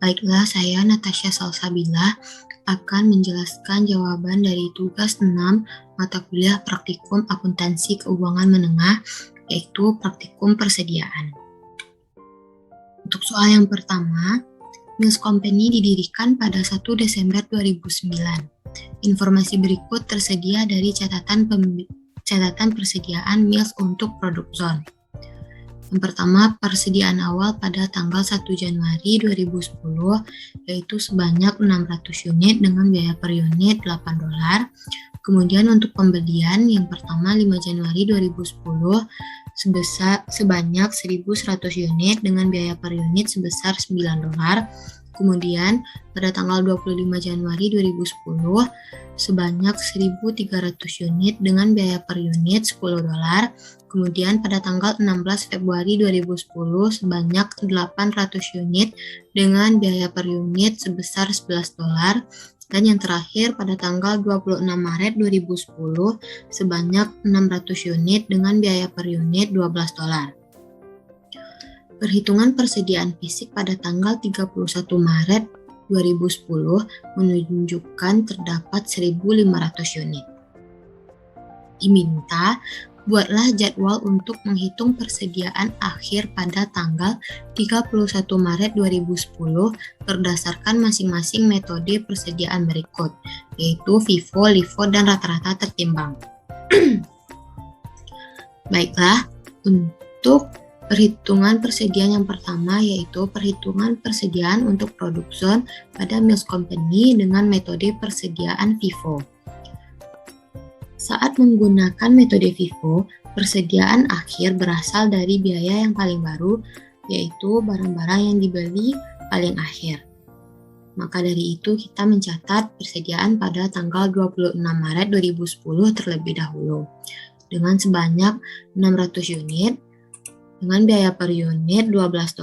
Baiklah, saya Natasha Salsabila akan menjelaskan jawaban dari tugas 6 mata kuliah praktikum akuntansi keuangan menengah, yaitu praktikum persediaan. Untuk soal yang pertama, Mills Company didirikan pada 1 Desember 2009. Informasi berikut tersedia dari catatan persediaan Mills untuk produk zone. Yang pertama, persediaan awal pada tanggal 1 Januari 2010 yaitu sebanyak 600 unit dengan biaya per unit $8. Kemudian untuk pembelian yang pertama 5 Januari 2010 sebanyak 1.100 unit dengan biaya per unit sebesar $9. Kemudian pada tanggal 25 Januari 2010 sebanyak 1.300 unit dengan biaya per unit $10. Kemudian pada tanggal 16 Februari 2010 sebanyak 800 unit dengan biaya per unit sebesar $11. Dan yang terakhir pada tanggal 26 Maret 2010 sebanyak 600 unit dengan biaya per unit $12. Perhitungan persediaan fisik pada tanggal 31 Maret 2010 menunjukkan terdapat 1.500 unit. Diminta, buatlah jadwal untuk menghitung persediaan akhir pada tanggal 31 Maret 2010 berdasarkan masing-masing metode persediaan berikut, yaitu FIFO, LIFO, dan rata-rata tertimbang. Baiklah, untuk perhitungan persediaan yang pertama yaitu perhitungan persediaan untuk produk zone pada Mills Company dengan metode persediaan FIFO. Saat menggunakan metode FIFO, persediaan akhir berasal dari biaya yang paling baru, yaitu barang-barang yang dibeli paling akhir. Maka dari itu kita mencatat persediaan pada tanggal 26 Maret 2010 terlebih dahulu dengan sebanyak 600 unit dengan biaya per unit $12,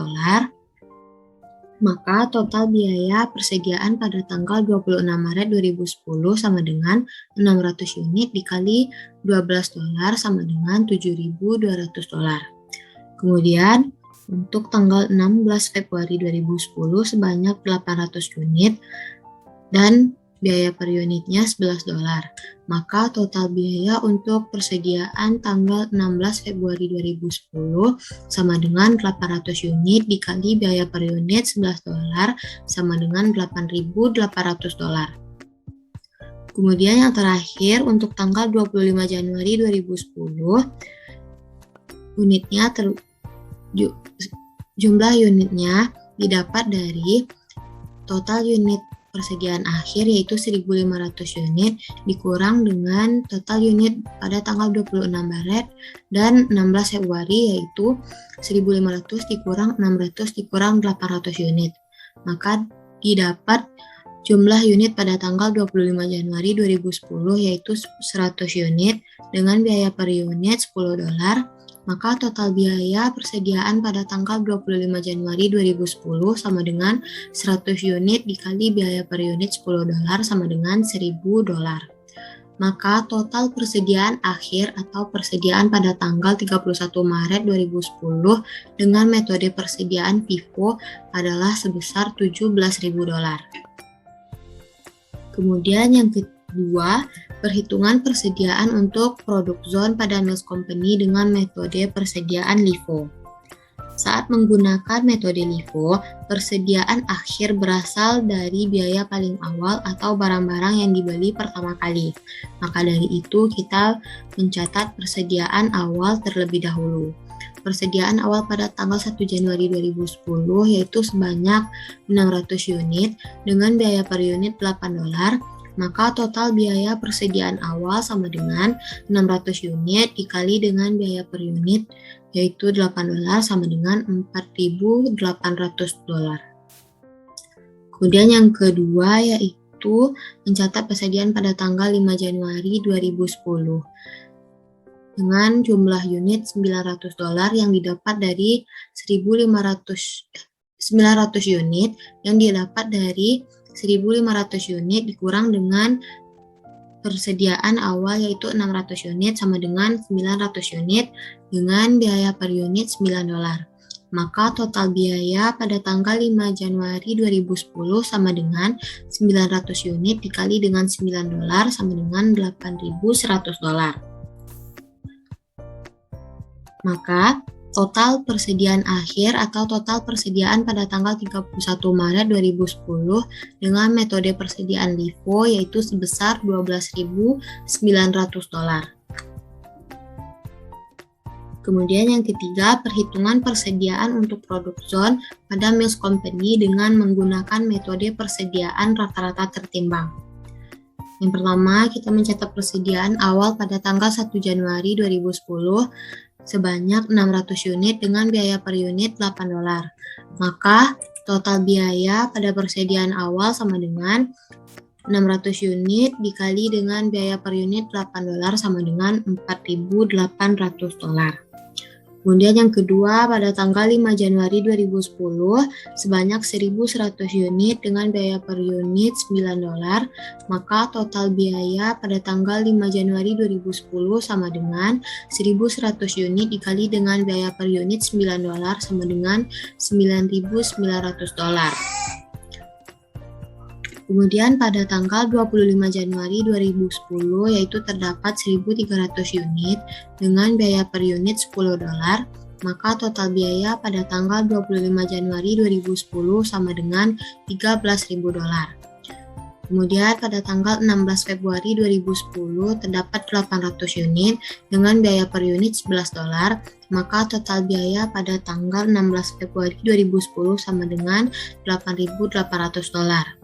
maka total biaya persediaan pada tanggal 26 Maret 2010 sama dengan 600 unit dikali $12 sama dengan $7.200. Kemudian untuk tanggal 16 Februari 2010 sebanyak 800 unit dan biaya per unitnya $11, maka total biaya untuk persediaan tanggal 16 Februari 2010 sama dengan 800 unit dikali biaya per unit $11 sama dengan $8.800. Kemudian yang terakhir untuk tanggal 25 Januari 2010 jumlah unitnya didapat dari total unit persediaan akhir yaitu 1.500 unit dikurang dengan total unit pada tanggal 26 Maret dan 16 Februari yaitu 1.500 dikurang 600 dikurang 800 unit. Maka didapat jumlah unit pada tanggal 25 Januari 2010 yaitu 100 unit dengan biaya per unit $10. Maka total biaya persediaan pada tanggal 25 Januari 2010 sama dengan 100 unit dikali biaya per unit $10 sama dengan $1.000. Maka total persediaan akhir atau persediaan pada tanggal 31 Maret 2010 dengan metode persediaan FIFO adalah sebesar $17.000. Kemudian yang kedua, perhitungan persediaan untuk produk zone pada Mills Company dengan metode persediaan LIFO. Saat menggunakan metode LIFO, persediaan akhir berasal dari biaya paling awal atau barang-barang yang dibeli pertama kali. Maka dari itu kita mencatat persediaan awal terlebih dahulu. Persediaan awal pada tanggal 1 Januari 2010 yaitu sebanyak 600 unit dengan biaya per unit $8. Maka total biaya persediaan awal sama dengan 600 unit dikali dengan biaya per unit yaitu $8 sama dengan $4.800. Kemudian yang kedua yaitu mencatat persediaan pada tanggal 5 Januari 2010 dengan jumlah unit $900 yang didapat dari 900 unit yang didapat dari 1.500 unit dikurang dengan persediaan awal yaitu 600 unit sama dengan 900 unit dengan biaya per unit $9. Maka total biaya pada tanggal 5 Januari 2010 sama dengan 900 unit dikali dengan $9 sama dengan $8.100. Maka total persediaan akhir atau total persediaan pada tanggal 31 Maret 2010 dengan metode persediaan LIFO yaitu sebesar $12.900. Kemudian yang ketiga, perhitungan persediaan untuk produk zone pada Mills Company dengan menggunakan metode persediaan rata-rata tertimbang. Yang pertama, kita mencatat persediaan awal pada tanggal 1 Januari 2010 sebanyak 600 unit dengan biaya per unit $8. Maka total biaya pada persediaan awal sama dengan 600 unit dikali dengan biaya per unit $8 sama dengan $4.800. Kemudian yang kedua, pada tanggal 5 Januari 2010, sebanyak 1.100 unit dengan biaya per unit $9, maka total biaya pada tanggal 5 Januari 2010 sama dengan 1.100 unit dikali dengan biaya per unit $9 sama dengan $9.900. Kemudian pada tanggal 25 Januari 2010 yaitu terdapat 1.300 unit dengan biaya per unit $10, maka total biaya pada tanggal 25 Januari 2010 sama dengan $13.000. Kemudian pada tanggal 16 Februari 2010 terdapat 800 unit dengan biaya per unit $11, maka total biaya pada tanggal 16 Februari 2010 sama dengan $8.800.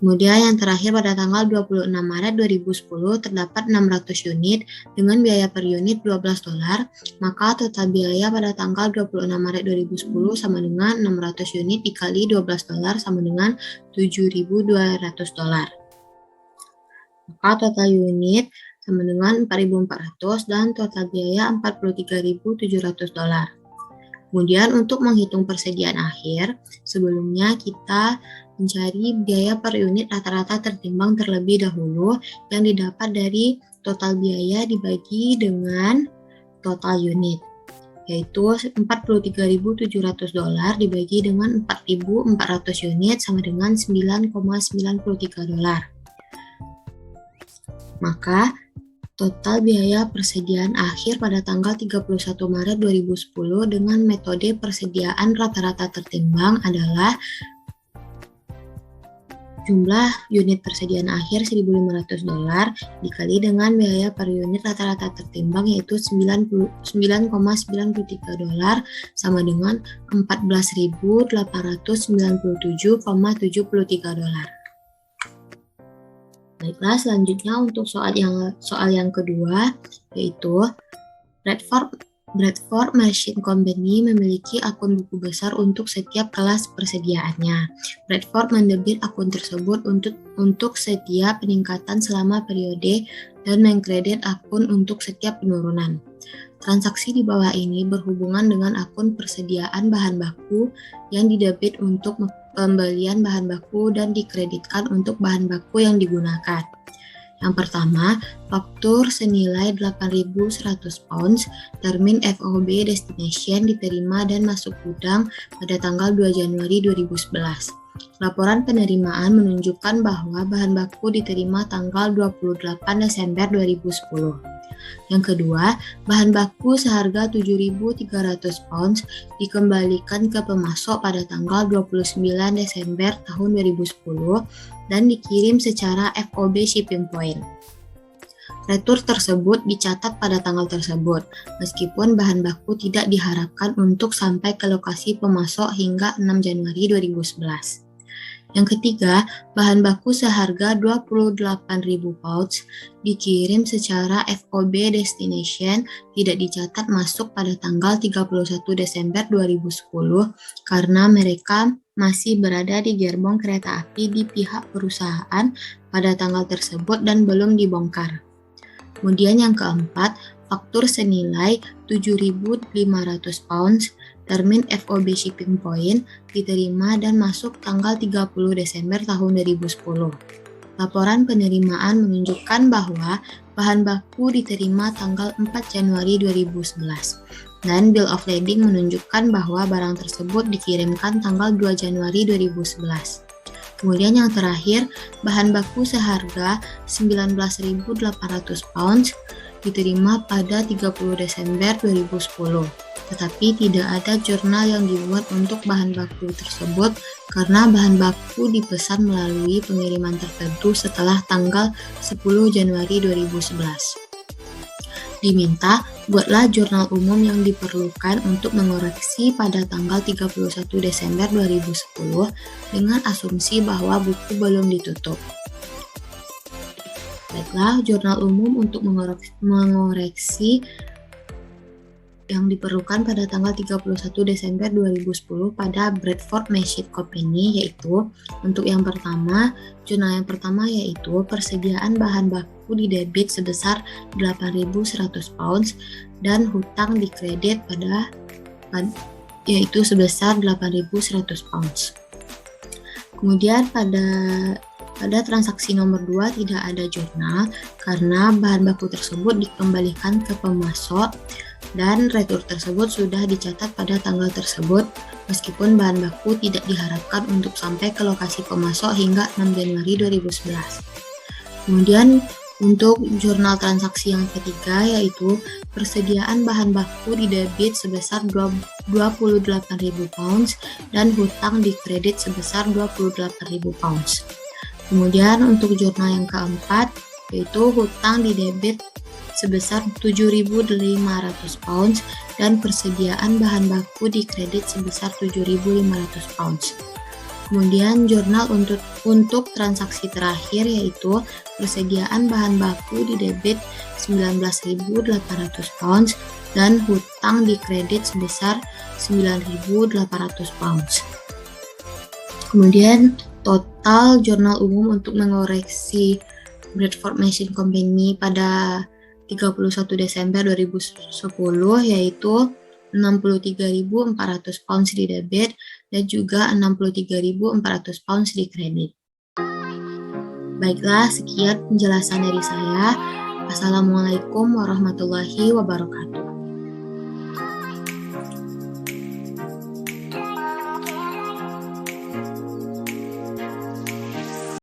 Kemudian yang terakhir pada tanggal 26 Maret 2010 terdapat 600 unit dengan biaya per unit $12, maka total biaya pada tanggal 26 Maret 2010 sama dengan 600 unit dikali $12 sama dengan $7.200. Maka total unit sama dengan 4.400 dan total biaya $43.700. Kemudian untuk menghitung persediaan akhir, sebelumnya kita mencari biaya per unit rata-rata tertimbang terlebih dahulu yang didapat dari total biaya dibagi dengan total unit, yaitu $43.700 dibagi dengan 4.400 unit sama dengan $9,93. Maka total biaya persediaan akhir pada tanggal 31 Maret 2010 dengan metode persediaan rata-rata tertimbang adalah jumlah unit persediaan akhir $1.500 dikali dengan biaya per unit rata-rata tertimbang yaitu $9,93 sama dengan $14.897,73. Baiklah, selanjutnya untuk soal yang kedua, yaitu Bradford Machine Company memiliki akun buku besar untuk setiap kelas persediaannya. Bradford mendebit akun tersebut untuk setiap peningkatan selama periode dan mengkredit akun untuk setiap penurunan. Transaksi di bawah ini berhubungan dengan akun persediaan bahan baku yang didebit untuk pembelian bahan baku dan dikreditkan untuk bahan baku yang digunakan. Yang pertama, faktur senilai 8.100 pounds termin FOB destination diterima dan masuk gudang pada tanggal 2 Januari 2011. Laporan penerimaan menunjukkan bahwa bahan baku diterima tanggal 28 Desember 2010. Yang kedua, bahan baku seharga 7.300 pounds dikembalikan ke pemasok pada tanggal 29 Desember tahun 2010 dan dikirim secara FOB shipping point. Retur tersebut dicatat pada tanggal tersebut, meskipun bahan baku tidak diharapkan untuk sampai ke lokasi pemasok hingga 6 Januari 2011. Yang ketiga, bahan baku seharga 28.000 pounds dikirim secara FOB destination tidak dicatat masuk pada tanggal 31 Desember 2010 karena mereka masih berada di gerbong kereta api di pihak perusahaan pada tanggal tersebut dan belum dibongkar. Kemudian yang keempat, faktur senilai 7.500 pounds termin FOB shipping point diterima dan masuk tanggal 30 Desember tahun 2010. Laporan penerimaan menunjukkan bahwa bahan baku diterima tanggal 4 Januari 2011. Dan bill of lading menunjukkan bahwa barang tersebut dikirimkan tanggal 2 Januari 2011. Kemudian yang terakhir, bahan baku seharga 19.800 pounds diterima pada 30 Desember 2010. Tetapi tidak ada jurnal yang dibuat untuk bahan baku tersebut karena bahan baku dipesan melalui pengiriman tertentu setelah tanggal 10 Januari 2011. Diminta, buatlah jurnal umum yang diperlukan untuk mengoreksi pada tanggal 31 Desember 2010 dengan asumsi bahwa buku belum ditutup. Baiklah, jurnal umum untuk mengoreksi yang diperlukan pada tanggal 31 Desember 2010 pada Bradford Machine Company yaitu untuk yang pertama, jurnal yang pertama yaitu persediaan bahan baku di debit sebesar 8.100 pounds dan hutang di kredit yaitu sebesar 8.100 pounds. Kemudian pada transaksi nomor 2 tidak ada jurnal karena bahan baku tersebut dikembalikan ke pemasok dan retur tersebut sudah dicatat pada tanggal tersebut meskipun bahan baku tidak diharapkan untuk sampai ke lokasi pemasok hingga 6 Januari 2011. Kemudian untuk jurnal transaksi yang ketiga yaitu persediaan bahan baku di debit sebesar 28.000 pounds dan hutang di kredit sebesar 28.000 pounds. Kemudian untuk jurnal yang keempat yaitu hutang di debit sebesar 7.500 pounds dan persediaan bahan baku di kredit sebesar 7.500 pounds. Kemudian jurnal untuk transaksi terakhir yaitu persediaan bahan baku di debit 19.800 pounds dan hutang di kredit sebesar 9.800 pounds. Kemudian total jurnal umum untuk mengoreksi Bradford Machine Company pada 31 Desember 2010 yaitu 63.400 pounds di debit dan juga 63.400 pounds di kredit. Baiklah, sekian penjelasan dari saya. Assalamualaikum warahmatullahi wabarakatuh.